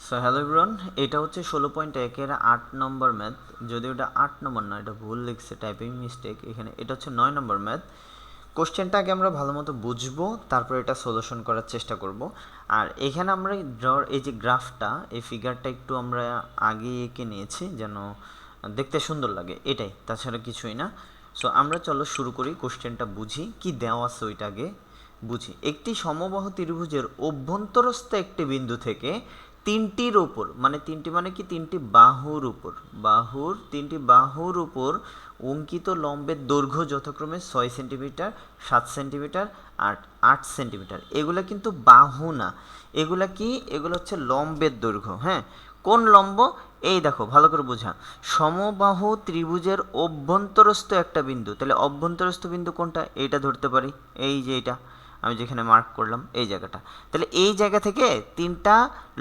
So hello everyone, এটা হচ্ছে 16.1 এর 8 নম্বর ম্যাথ। যদিও এটা 8 নম্বর না, এটা ভুল লিখছে, টাইপিং মিস্টেক এখানে। এটা হচ্ছে 9 নম্বর ম্যাথ। কোশ্চেনটা আগে আমরা ভালো মতো বুঝবো, তারপর এটা সলিউশন করার চেষ্টা করব। আর এখানে আমরা এই যে গ্রাফটা, এই ফিগারটা একটু আমরা আগে এঁকে নিয়েছি যেন দেখতে সুন্দর লাগে, এটাই, তাছাড়া কিছুই না। সো আমরা চলো শুরু করি, কোশ্চেনটা বুঝি কি দেওয়া আছে ওইটা আগে বুঝি। একটি সমবাহু ত্রিভুজের অভ্যন্তরস্থ একটি বিন্দু থেকে তিনটির উপর, মানে তিনটি মানে কি, তিনটি বাহুর উপর, তিনটি বাহুর উপর অঙ্কিত লম্বের দৈর্ঘ্য যথাক্রমে 6 সেন্টিমিটার, 7 সেন্টিমিটার আর 8 সেন্টিমিটার। এগুলা কিন্তু বাহু না, এগুলা কি, এগুলো হচ্ছে লম্বের দৈর্ঘ্য। হ্যাঁ, কোন লম্ব? এই দেখো ভালো করে বোঝা, সমবাহু ত্রিভুজের অভ্যন্তরস্থ একটা বিন্দু। তাহলে অভ্যন্তরস্থ বিন্দু কোনটা? এইটা ধরতে পারি, এই যে এইটা আমি যেখানে মার্ক করলাম এই জায়গাটা। তাহলে এই জায়গা থেকে তিনটা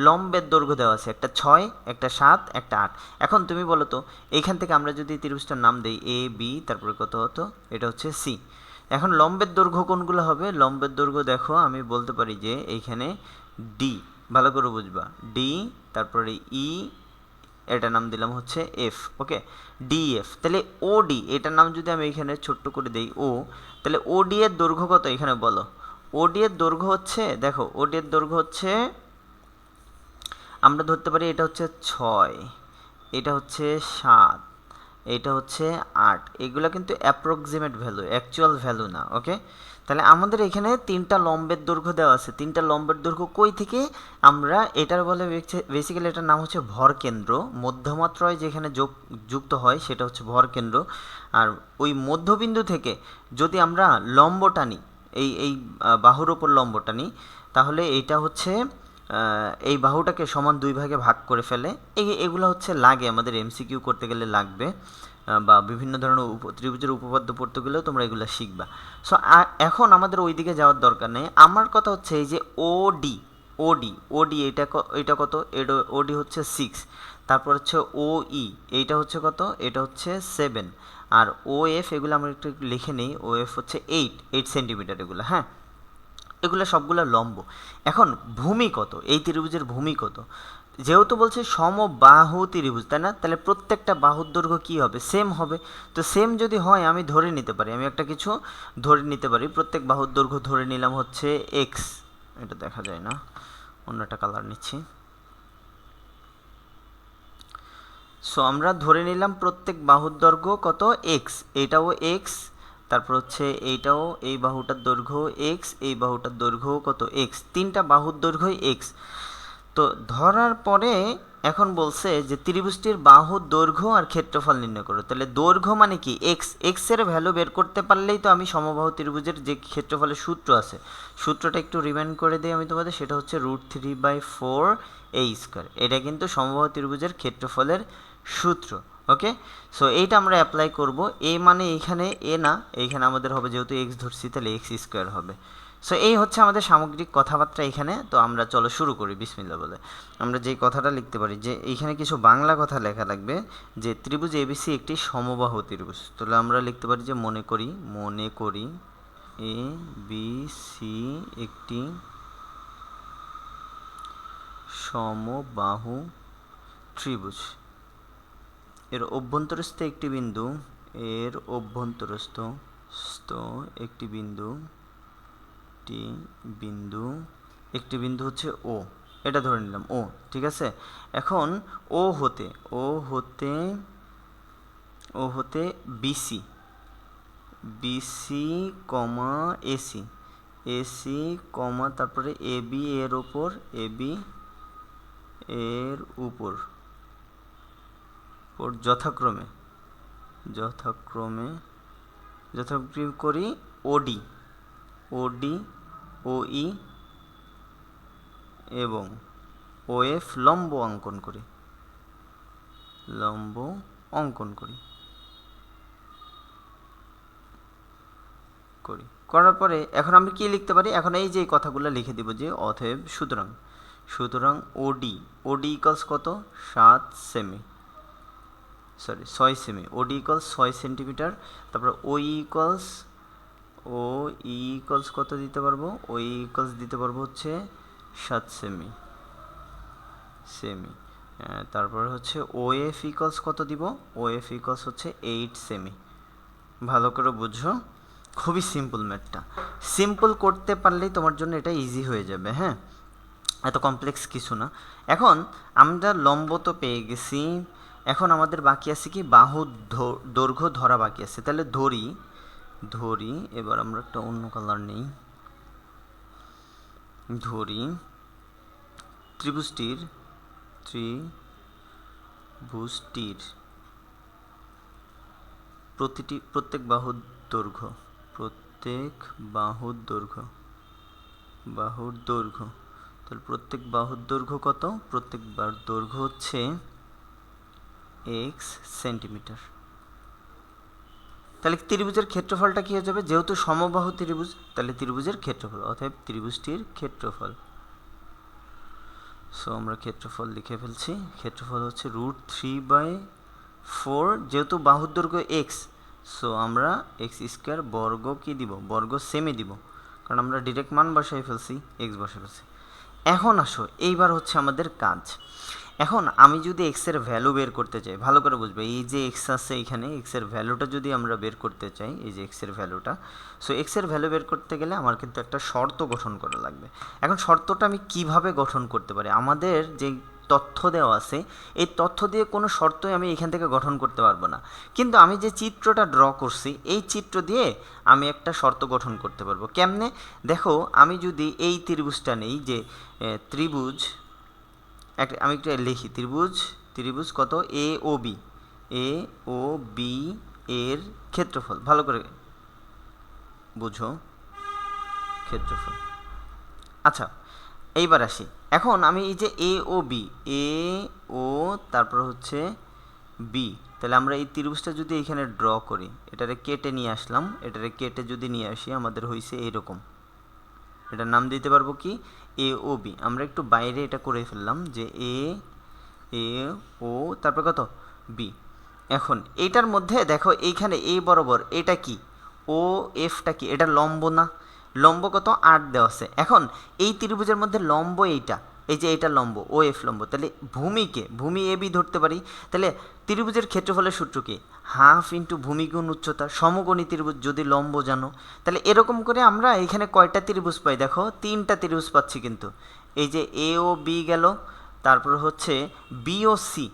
লম্বের দৈর্ঘ্য দেওয়া আছে, একটা 6, একটা 7, একটা 8। এখন তুমি বলো তো, এইখান থেকে আমরা যদি ত্রিভুজটার নাম দেই এ বি, তারপরে কত হতো, এটা হচ্ছে সি। এখন লম্বের দৈর্ঘ্য কোনগুলো হবে? লম্বের দৈর্ঘ্য দেখো আমি বলতে পারি যে এইখানে ডি, ভালো করে বুঝবা, ডি, তারপরে ই, এটার নাম দিলাম হচ্ছে এফ। ওকে, ডিএফ। তাহলে ও ডি, এটার নাম যদি আমি এখানে ছোট্ট করে দেই ও, তাহলে ও ডি এর দৈর্ঘ্য কত এখানে বলো? ওডি এর দৈর্ঘ্য হচ্ছে, দেখো ওডি এর দৈর্ঘ্য হচ্ছে, আমরা ধরতে পারি এটা হচ্ছে 6, এটা হচ্ছে 7, এটা হচ্ছে 8। এগুলো কিন্তু অ্যাপ্রক্সিমেট ভ্যালু, অ্যাকচুয়াল ভ্যালু না। ওকে, তাহলে আমাদের এখানে তিনটা লম্বের দৈর্ঘ্য দেওয়া আছে। তিনটা লম্বের দৈর্ঘ্য কই থেকে? আমরা এটার বলে বেসিক্যালি এটার নাম হচ্ছে ভর কেন্দ্র। মধ্যমাত্রায় যেখানে যুক্ত হয় সেটা হচ্ছে ভর কেন্দ্র। আর ওই মধ্যবিন্দু থেকে যদি আমরা লম্ব টানি, এই বাহুর ওপর লম্বটা নিই, তাহলে এইটা হচ্ছে এই বাহুটাকে সমান দুই ভাগে ভাগ করে ফেলে। এগুলো হচ্ছে লাগে আমাদের এমসিকিউ করতে গেলে লাগবে, বা বিভিন্ন ধরনের ত্রিভুজের উপপাদ্য পড়তে গেলেও তোমরা এগুলো শিখবা। সো এখন আমাদের ওই দিকে যাওয়ার দরকার নেই। আমার কথা হচ্ছে এই যে ওডি, ওডি এটা কত? ওডি হচ্ছে 6, তারপর হচ্ছে ও ই, এইটা হচ্ছে কত? এটা হচ্ছে 7, আর ও এফ, এগুলো আমরা একটু লিখে নিই, ও এফ হচ্ছে 8 সেন্টিমিটার এগুলো। হ্যাঁ, এগুলো সবগুলো লম্ব। এখন ভূমি কত? এই ত্রিভুজের ভূমি কত? যেহেতু বলছে সমবাহু ত্রিভুজ, তাই না? তাহলে প্রত্যেকটা বাহুর দৈর্ঘ্য কী হবে? সেম হবে। তো সেম যদি হয় আমি ধরে নিতে পারি, আমি একটা কিছু ধরে নিতে পারি, প্রত্যেক বাহুর দৈর্ঘ্য ধরে নিলাম হচ্ছে এক্স। এটা দেখা যায় না, অন্য একটা কালার নিচ্ছি। সো আমরা ধরে নিলাম প্রত্যেক বাহুর দৈর্ঘ্য কত? এক্স, এটাও এক্স, তারপর হচ্ছে এইটাও, এই বাহুটার দৈর্ঘ্য এক্স, এই বাহুটার দৈর্ঘ্য কত? এক্স। তিনটা বাহুর দৈর্ঘ্যই এক্স। তো ধরার পরে এখন বলছে যে ত্রিভুজটির বাহুর দৈর্ঘ্য আর ক্ষেত্রফল নির্ণয় করো। তাহলে দৈর্ঘ্য মানে কি? এক্স, এক্সের ভ্যালু বের করতে পারলেই তো আমি সমবাহু ত্রিভুজের যে ক্ষেত্রফলের সূত্র আছে, সূত্রটা একটু রিমাইন্ড করে দিই আমি তোমাদের, সেটা হচ্ছে √3/4 এ স্কোয়ার। এটা কিন্তু সমবাহু ত্রিভুজের ক্ষেত্রফলের সূত্র। ওকে, সো এইটা আমরা অ্যাপ্লাই করব। এ মানে এইখানে এ না, এইখানে আমাদের হবে, যেহেতু এক্স ধরছি তাহলে এক্স স্কোয়ার হবে। সো এই হচ্ছে আমাদের সামগ্রিক কথাবার্তা এখানে। তো আমরা চলো শুরু করি বিসমিল্লাহ বলে। আমরা যেই কথাটা লিখতে পারি যে এইখানে কিছু বাংলা কথা লেখা লাগবে, যে ত্রিভুজ এবিসি একটি সমবাহু ত্রিভুজ। তাহলে আমরা লিখতে পারি যে মনে করি এ বি সি একটি সমবাহু ত্রিভুজ। এর অভ্যন্তরস্থ একটি বিন্দু, একটি বিন্দু হচ্ছে ও, এটা ধরে নিলাম ও। ঠিক আছে, এখন ও হতে বিসি কমা এসি কমা, তারপরে এবি এর উপর যথাক্রমে করি ওডি, ওই এবং ওএফ লম্ব অঙ্কন করি। করার পরে এখন আমি কি লিখতে পারি? এখন এই যে কথাগুলো লিখে দিব, যে অতএব সুতরাং ওডি ইকুয়ালস কত? 6 সেমি। ওডি ইকুয়ালস 6 সেন্টিমিটার। তারপর ওই ইকুয়ালস কত দিতে পারবো? ওই ইকুয়ালস দিতে পারবো হচ্ছে 7 সেমি। সেমি। তারপর হচ্ছে ওএফ ইকলস কত দিব, ওএফ ইকলস হচ্ছে 8 সেমি। ভালো করে বুঝো, খুবই সিম্পল ম্যাথটা, সিম্পল করতে পারলেই তোমার জন্য এটা ইজি হয়ে যাবে। হ্যাঁ, এত কমপ্লেক্স কিছু না। এখন আমরা লম্ব তো পেয়ে গেছি, এখন আমাদের বাকি আছে কি বাহু দৈর্ঘ্য ধরা বাকি আছে। তাহলে ধরি এবার আমরা একটা অন্য কালার নেই, ধরি ত্রিভুজটির প্রত্যেক বাহুর দৈর্ঘ্য তাহলে প্রত্যেক বাহুর দৈর্ঘ্য কত, প্রত্যেক বাহুর দৈর্ঘ্য হচ্ছে x সেন্টিমিটার। তাহলে ত্রিভুজের ক্ষেত্রফলটা কি হয়ে যাবে, যেহেতু সমবাহু ত্রিভুজ তাহলে ত্রিভুজের ক্ষেত্রফল, অতএব ত্রিভুজটির ক্ষেত্রফল। সো আমরা ক্ষেত্রফল লিখে ফেলছি, ক্ষেত্রফল হচ্ছে √3/4, যেহেতু বাহুর দৈর্ঘ্য x, সো আমরা x² বর্গ কি দিব, বর্গ সেমি দিব, কারণ আমরা ডিরেক্ট মান বসাই ফেলছি, x বসাই ফেলছি। এখন আসো, এইবার হচ্ছে আমাদের কাজ। এখন আমি যদি x এর ভ্যালু বের করতে চাই, ভালো করে বুঝবে, এই যে x আছে এখানে, x এর ভ্যালুটা যদি আমরা বের করতে চাই, এই যে x এর ভ্যালুটা, সো x এর ভ্যালু বের করতে গেলে আমার কিন্তু একটা শর্ত গঠন করা লাগবে। এখন শর্তটা আমি কিভাবে গঠন করতে পারি, আমাদের যে তথ্য দেওয়া আছে এই তথ্য দিয়ে কোনো শর্তই আমি এখান থেকে গঠন করতে পারবো না, কিন্তু আমি যে চিত্রটা ড্র করছি এই চিত্র দিয়ে আমি একটা শর্ত গঠন করতে পারবো। কেমনে দেখো, আমি যদি এই ত্রিভুজটা নেই, যে ত্রিভুজ আমি একটা লিখি, ত্রিভুজ কত এ ও বি এর ক্ষেত্রফল, ভালো করে বুঝো ক্ষেত্রফল। আচ্ছা, এইবার আসি, এখন আমি এই যে ও তারপর হচ্ছে বি, তাহলে আমরা এই ত্রিভুজটা যদি এখানে ড্র করি, এটারে কেটে নিয়ে আসলাম, এটারে কেটে যদি নিয়ে আসি আমাদের হয়েছে এরকম, এটার নাম দিতে পারবো কি ও বি। আমরা একটু বাইরে এটা করে ফেললাম যে ও তারপর কত বি। এখন এইটার মধ্যে দেখো এইখানে এ বরাবর এটা কি ও এফটা কি, এটা লম্ব না, লম্ব কত 8 দেওয়া আছে। এখন এই ত্রিভুজের মধ্যে লম্ব এইটা, এই যে এটা লম্ব ও এফ লম্ব, তাহলে ভূমি এ বি ধরতে পারি। তাহলে ত্রিভুজের ক্ষেত্রফলের সূত্র কি, হাফ ইন্টু ভূমি গুণ উচ্চতা, সমকোণী ত্রিভুজ যদি লম্ব জানো। তাহলে এরকম করে আমরা এখানে কয়টা ত্রিভুজ পাই, দেখো 3টা ত্রিভুজ পাচ্ছি, কিন্তু এই যে এ ও বি গেল, তারপর হচ্ছে বিওসি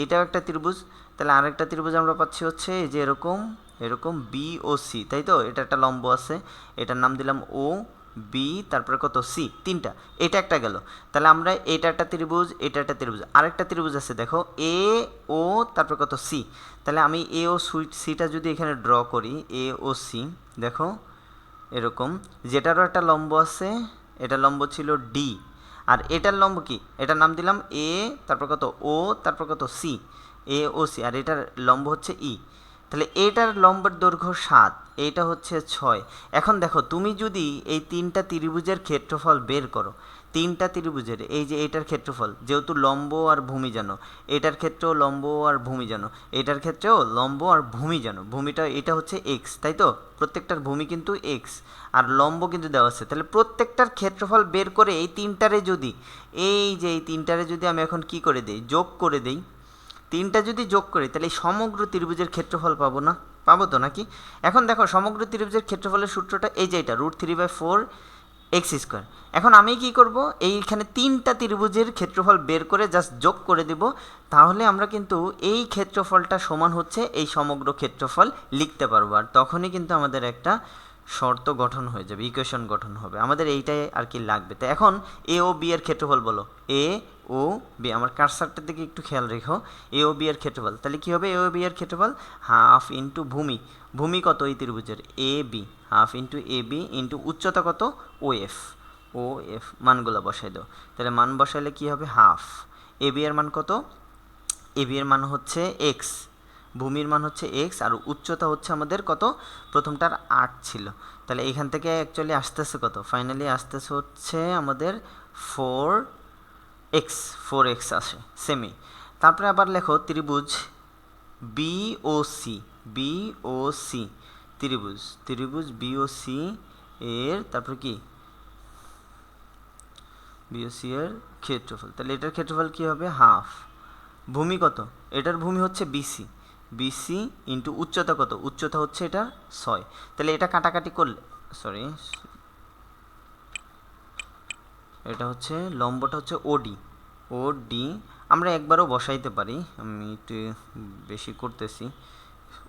এটাও একটা ত্রিভুজ, তাহলে আরেকটা ত্রিভুজ আমরা পাচ্ছি হচ্ছে এই যে এরকম বিওসি, তাই তো, এটা একটা লম্ব আছে, এটার নাম দিলাম ও বি, তারপরে কত সি, 3টা, এটা একটা গেল। তাহলে আমরা এটা একটা ত্রিভুজ, এটা একটা ত্রিভুজ, আরেকটা ত্রিভুজ আছে দেখো এ ও তারপর কত সি, তাহলে আমি এ ও সিটা যদি এখানে ড্র করি, এ ও সি দেখো এরকম, যেটারও একটা লম্ব আছে, এটা লম্ব ছিল ডি, আর এটার লম্ব কি, এটার নাম দিলাম এ তারপর কত ও তারপর কত সি, এ ও সি, আর এটার লম্ব হচ্ছে ই। তাহলে এটার লম্বের দৈর্ঘ্য 7, এইটা হচ্ছে 6। এখন দেখো, তুমি যদি এই 3টা ত্রিভুজের ক্ষেত্রফল বের করো, 3টা ত্রিভুজের এই যে এটার ক্ষেত্রফল, যেহেতু লম্ব আর ভূমি জানো, এটার ক্ষেত্রেও লম্ব আর ভূমি জানো, এটার ক্ষেত্রেও লম্ব আর ভূমি জানো, ভূমিটা এটা হচ্ছে এক্স, তাই তো, প্রত্যেকটার ভূমি কিন্তু এক্স আর লম্ব কিন্তু দেওয়া আছে। তাহলে প্রত্যেকটার ক্ষেত্রফল বের করে এই 3টারে যদি এই 3টারে যদি আমি এখন কি করে দেই, যোগ করে দেই, 3টা যদি যোগ করি তাহলে এই সমগ্র ত্রিভুজের ক্ষেত্রফল পাবো না, পাবো তো নাকি। এখন দেখো সমগ্র ত্রিভুজের ক্ষেত্রফলের সূত্রটা এই যে এটা √3/4 x²। এখন আমি কি করব, এইখানে 3টা ত্রিভুজের ক্ষেত্রফল বের করে জাস্ট যোগ করে দেব, তাহলে আমরা কিন্তু এই ক্ষেত্রফলটা সমান হচ্ছে এই সমগ্র ক্ষেত্রফল লিখতে পারবো, আর তখনই কিন্তু আমাদের একটা শর্ত গঠন হয়ে যাবে, ইকুয়েশন গঠন হবে, আমাদের এইটাই আর কি লাগবে। তো এখন এ ও বি এর ক্ষেত্রফল বলো, এ ও বি, আমার কারসারটার দিকে একটু খেয়াল রেখো, এ ও বি এর ক্ষেত্রফল, তাহলে কী হবে, এ ও বি এর ক্ষেত্রফল হাফ ইন্টু ভূমি কত এই ত্রিভুজের A B, half into A B into উচ্চতা কত ও এফ মানগুলো বসাই দাও, তাহলে মান বসাইলে কী হবে, হাফ, এ বি এর মান কত, এ বি এর মান হচ্ছে এক্স, ভূমির মান হচ্ছে এক্স, আর উচ্চতা হচ্ছে আমাদের কত, প্রথমটার 8 ছিল, তাহলে এখান থেকে অ্যাকচুয়ালি আসতেছে কত, ফাইনালি আসতেছে হচ্ছে আমাদের 4x আসে সেমি। তারপরে আবার লেখো ত্রিভুজ বিওসি ত্রিভুজ বিওসি এর তারপরে কি বিওসি এর ক্ষেত্রফল, তাহলে এটার ক্ষেত্রফল কি হবে হাফ। ভূমি কত, এটার ভূমি হচ্ছে বিসি, বিসি ইন্টু উচ্চতা কত, উচ্চতা হচ্ছে এটা 6, তাহলে এটা কাটাকাটি করলে সরি এটা হচ্ছে লম্বটা হচ্ছে ওডি, ওডি আমরা একবারও বসাইতে পারি, আমি একটু বেশি করতেছি।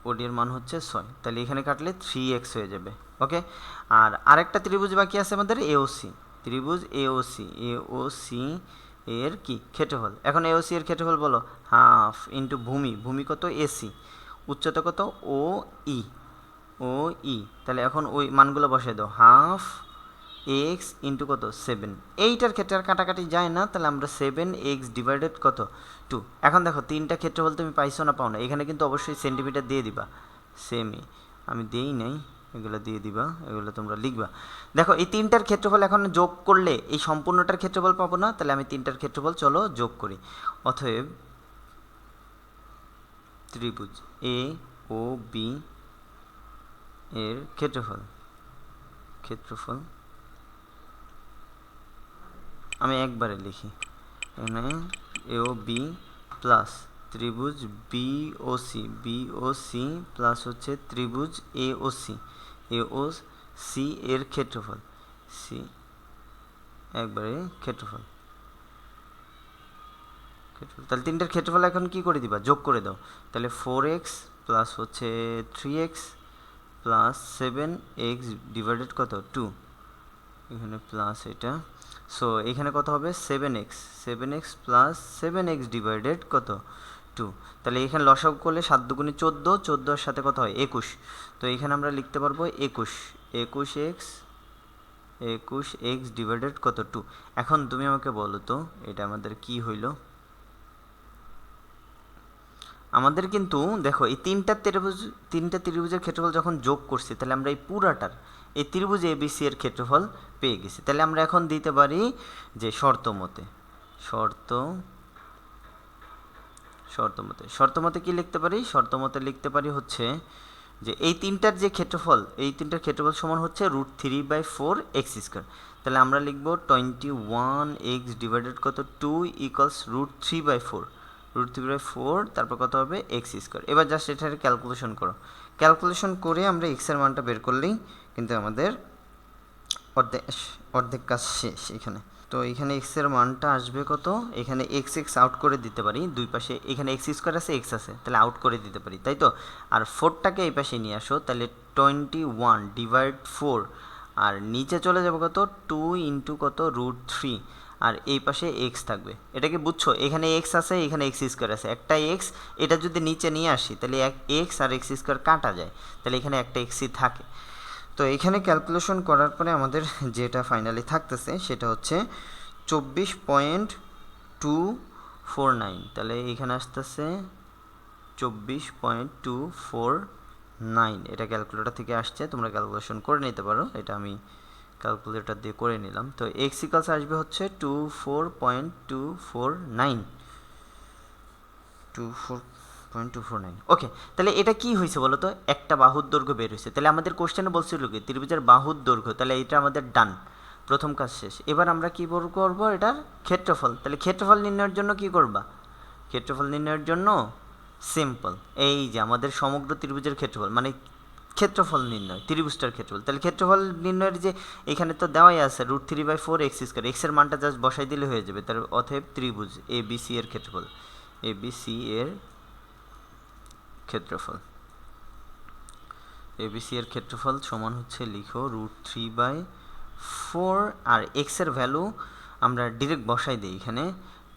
ওডি এর মান হচ্ছে 6, তাহলে এখানে কাটলে 3x হয়ে যাবে। ওকে, আর আরেকটা ত্রিভুজ বাকি আছে আমাদের এওসি, ত্রিভুজ এওসি, এওসি এর কি ক্ষেত্রফল, এখন এওসি এর ক্ষেত্রফল বলো হাফ ইন্টু ভূমি, ভূমি কত এসি, উচ্চতা কত ও ই, ও ই, তাহলে এখন ওই মানগুলো বসাই দাও, হাফ এক্স ইন্টু কত 7, এইটার ক্ষেত্রে আর কাটাকাটি যায় না, তাহলে আমরা 7x ডিভাইডেড কত 2। এখন দেখো তিনটা ক্ষেত্রফল তুমি পাইছো না পাও না, এখানে কিন্তু অবশ্যই সেন্টিমিটার দিয়ে দিবা, সেমি আমি দিই নাই, এগুলো দিয়ে দিবা, এগুলো তোমরা লিখবা। দেখো এই তিনটার ক্ষেত্রফল এখন যোগ করলে এই সম্পূর্ণটার ক্ষেত্রফল পাবো না, তাহলে আমি তিনটার ক্ষেত্রফল চলো যোগ করি। অতএব ত্রিভুজ এ ও বি এর ক্ষেত্রফল, ক্ষেত্রফল আমি একবারে লিখি, এখানে এ ও বি প্লাস ত্রিভুজ বি ও সি, বি ও সি প্লাস হচ্ছে ত্রিভুজ এ ও সি, এ ও সি এর ক্ষেত্রফল, সি একবারে ক্ষেত্রফল, ক্ষেত্রফল, তাহলে তিনটার ক্ষেত্রফল এখন কি করে দিবা, যোগ করে দাও, তাহলে 4x প্লাস হচ্ছে 3x প্লাস 7x ডিভাইডেড কত 2, এখানে প্লাস এটা, সো এখানে কত হবে 7x, 7x plus 7x divided কত 2, তাহলে এখানে লসাগু করলে 7 দুগুণে 14, 14 এর সাথে কত হয় 21, তো এখানে আমরা লিখতে পারবো 21, 21x ডিভাইডেড কত 2। এখন তুমি আমাকে বলো তো এটা আমাদের কি হইল, আমাদের কিন্তু দেখো এই তিনটা ত্রিভুজের ক্ষেত্রফল যখন যোগ করছি, তাহলে আমরা এই পুরাটার এই ত্রিভুজ এবিসি এর ক্ষেত্রফল পেয়ে গেছি। তাহলে আমরা এখন দিতে পারি যে শর্ত মতে কি লিখতে পারি, শর্ত মতে লিখতে পারি হচ্ছে যে এই তিনটার যে ক্ষেত্রফল, এই তিনটার ক্ষেত্রফল সমান হচ্ছে √3/4x², তাহলে আমরা লিখব 21x ডিভাইডেড কত 2 ইকুয়ালস √3/4, √3/4 তারপর কত হবে x²। এবার জাস্ট এটার ক্যালকুলেশন করো, ক্যালকুলেশন করে আমরা x এর মানটা বের করলেই কিন্তু আমাদের অর্ধেক কাজ শেষ এখানে। তো এখানে x এর মানটা আসবে কত, এখানে x আউট করে দিতে পারি, দুই পাশে এখানে x² আছে x আছে, তাহলে আউট করে দিতে পারি, তাই তো। আর 4টাকে এই পাশে নিয়ে আসো, তাহলে 21 ডিভাইড 4, আর নিচে চলে যাবে কত 2 ইন্টু কত √3, আর এই পাশে x থাকবে, এটাকে বুঝছো, এখানে x আছে এখানে x² আছে, একটা x, এটা যদি নিচে নিয়ে আসি তাহলে x আর x² কাটা যায়, তাহলে এখানে একটা xই থাকে। তো এখানে ক্যালকুলেশন করার পরে আমাদের যেটা ফাইনালি থাকতেছে সেটা হচ্ছে 24.249, তাহলে এখানে আসতেছে 24.249, এটা ক্যালকুলেটর থেকে আসছে, তোমরা ক্যালকুলেশন করে নিতে পারো, এটা আমি ক্যালকুলেটর দিয়ে করে নিলাম। তো x ইকুয়ালস আসবে হচ্ছে 24.249, 24.249। ওকে, তাহলে এটা কি হয়েছে বলো তো, একটা বাহুর দৈর্ঘ্য বের হয়েছে, তাহলে আমাদের কোশ্চেনে বলছিল কি ত্রিভুজের বাহুর দৈর্ঘ্য, তাহলে এটা আমাদের ডান, প্রথম কাজ শেষ। এবার আমরা কি করব, এটার ক্ষেত্রফল, তাহলে ক্ষেত্রফল নির্ণয়ের জন্য কি করবা, ক্ষেত্রফল নির্ণয়ের জন্য সিম্পল, এই যে আমাদের সমগ্র ত্রিভুজের ক্ষেত্রফল মানে ক্ষেত্রফল নির্ণয়, ত্রিভুজটার ক্ষেত্রফল, তাহলে ক্ষেত্রফল নির্ণয়ের যে এখানে তো দেওয়াই আছে √3/4x², x এর মানটা জাস্ট বসাই দিলে হয়ে যাবে, তার অতএব ত্রিভুজ এবিসি এর ক্ষেত্রফল, এবিসি এর ক্ষেত্রফল, এবিসি এর ক্ষেত্রফল সমান হচ্ছে লিখো √3/4, আর x এর ভ্যালু আমরা ডিরেক্ট বসাই দিই এখানে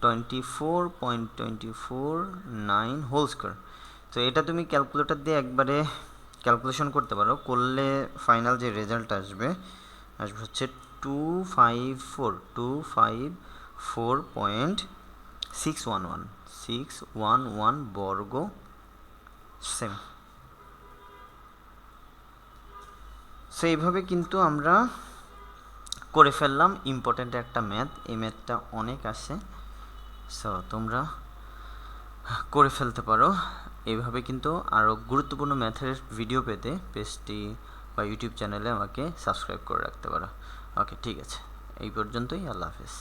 24.249 হোল স্কয়ার। তো এটা তুমি ক্যালকুলেটর দিয়ে একবারে ক্যালকুলেশন করতে পারো, করলে ফাইনাল যে রেজাল্ট আসবে হচ্ছে 254.611 বর্গ সেম। সো এইভাবে কিন্তু আমরা করে ফেললাম ইম্পর্ট্যান্ট একটা ম্যাথ, এই ম্যাথটা অনেক আসে, সো তোমরা করে ফেলতে পারো। এইভাবে কিন্তু আরও গুরুত্বপূর্ণ ম্যাথের ভিডিও পেতে পেজটি বা ইউটিউব চ্যানেলে আমাকে সাবস্ক্রাইব করে রাখতে পারো। ওকে, ঠিক আছে, এই পর্যন্তই, আল্লাহ হাফেজ।